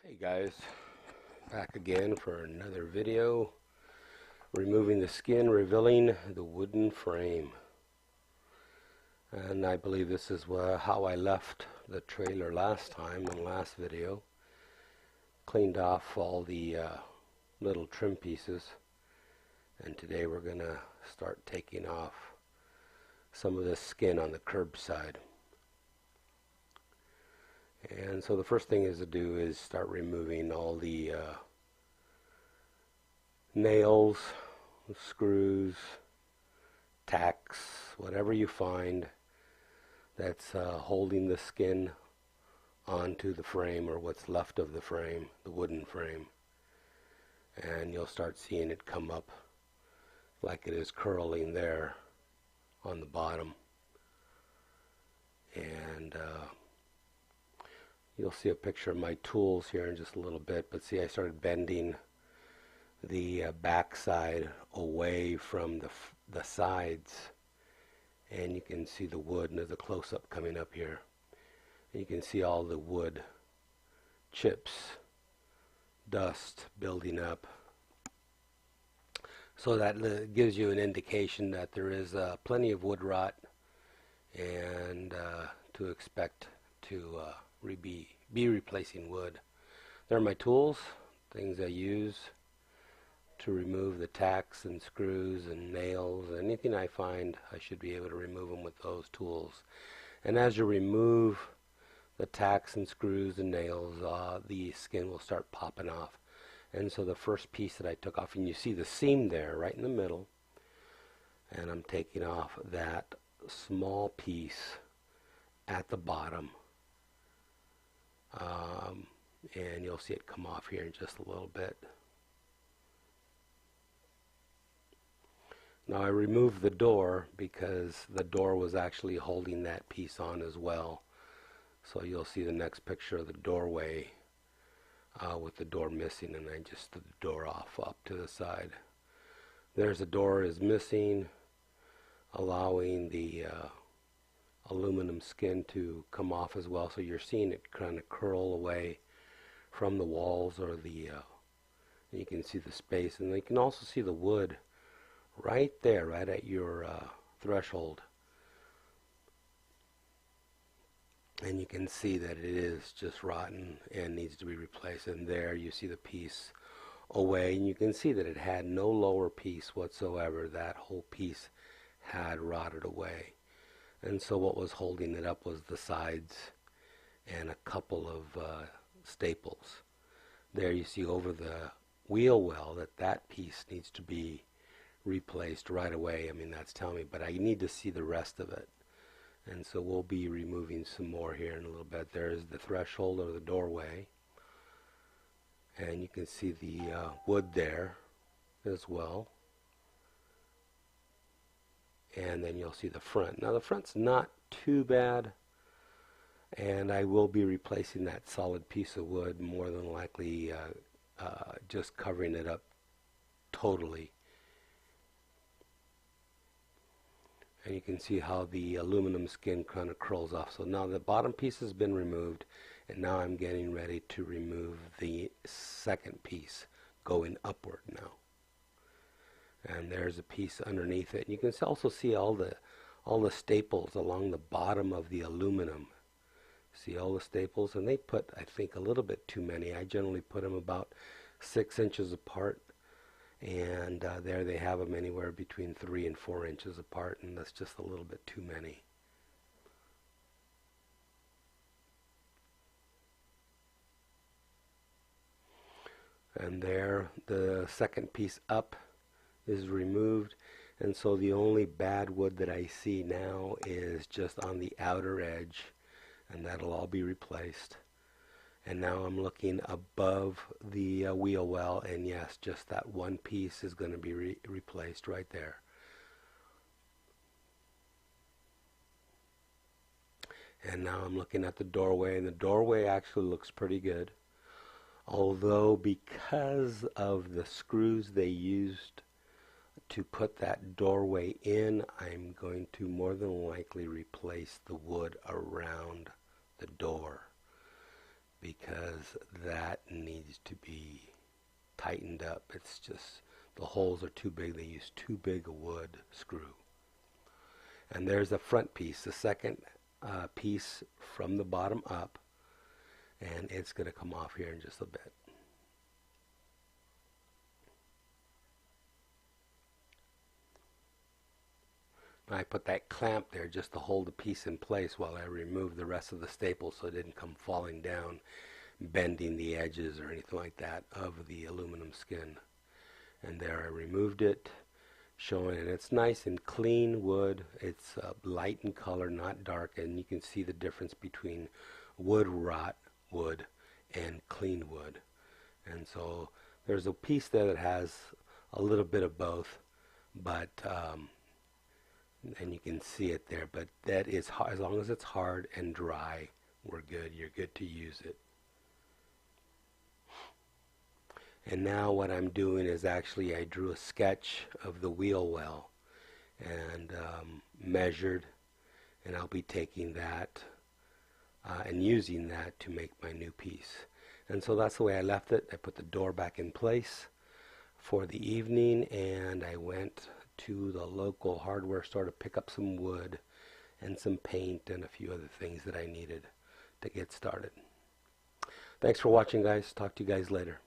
Hey guys, back again for another video, removing the skin, revealing the wooden frame. And I believe this is how I left the trailer last time in the last video. Cleaned off all the little trim pieces, and today we're going to start taking off some of the skin on the curb side. And so the first thing is to do is start removing all the nails, screws, tacks, whatever you find that's holding the skin onto the frame, or what's left of the frame, the wooden frame. And you'll start seeing it come up like it is curling there on the bottom. And you'll see a picture of my tools here in just a little bit, but see, I started bending the back side away from the sides, and you can see the wood, and there's a close-up coming up here, and you can see all the wood chips, dust building up. So that gives you an indication that there is plenty of wood rot, and to expect to be replacing wood. There are my tools, things I use to remove the tacks and screws and nails. Anything I find, I should be able to remove them with those tools. And as you remove the tacks and screws and nails, the skin will start popping off. And so the first piece that I took off, and you see the seam there right in the middle, and I'm taking off that small piece at the bottom. And you'll see it come off here in just a little bit. Now I removed the door because the door was actually holding that piece on as well. So you'll see the next picture of the doorway with the door missing, and I just took the door off up to the side. There's the door is missing, allowing the aluminum skin to come off as well. So you're seeing it kind of curl away from the walls, or you can see the space, and you can also see the wood right there, right at your threshold. And you can see that it is just rotten and needs to be replaced. And there you see the piece away, and you can see that it had no lower piece whatsoever. That whole piece had rotted away. And so what was holding it up was the sides and a couple of staples. There you see over the wheel well that piece needs to be replaced right away. I mean, that's telling me, but I need to see the rest of it. And so we'll be removing some more here in a little bit. There's the threshold or the doorway, and you can see the wood there as well. And then you'll see the front. Now the front's not too bad, and I will be replacing that solid piece of wood, more than likely just covering it up totally. And you can see how the aluminum skin kind of curls off. So now the bottom piece has been removed, and now I'm getting ready to remove the second piece, going upward now. And there's a piece underneath it. You can also see all the staples along the bottom of the aluminum. See all the staples, and they put, I think, a little bit too many. I generally put them about 6 inches apart, and there they have them anywhere between 3 and 4 inches apart, and that's just a little bit too many. And there, the second piece up is removed, and so the only bad wood that I see now is just on the outer edge, and that'll all be replaced. And now I'm looking above the wheel well, and yes, just that one piece is going to be replaced right there. And now I'm looking at the doorway, and the doorway actually looks pretty good. Although because of the screws they used to put that doorway in, I'm going to more than likely replace the wood around the door. because that needs to be tightened up. It's just the holes are too big. They use too big a wood screw. And there's the front piece, the second piece from the bottom up, and it's going to come off here in just a bit. I put that clamp there just to hold the piece in place while I remove the rest of the staples so it didn't come falling down, bending the edges or anything like that of the aluminum skin. And there I removed it, showing, and it's nice and clean wood. It's light in color, not dark, and you can see the difference between wood rot wood and clean wood. And so there's a piece there that has a little bit of both, but and you can see it there, but that is, as long as it's hard and dry, we're good. You're good to use it. And now what I'm doing is actually I drew a sketch of the wheel well and measured, and I'll be taking that and using that to make my new piece. And so that's the way I left it. I put the door back in place for the evening, and I went to the local hardware store to pick up some wood and some paint and a few other things that I needed to get started. Thanks for watching, guys. Talk to you guys later.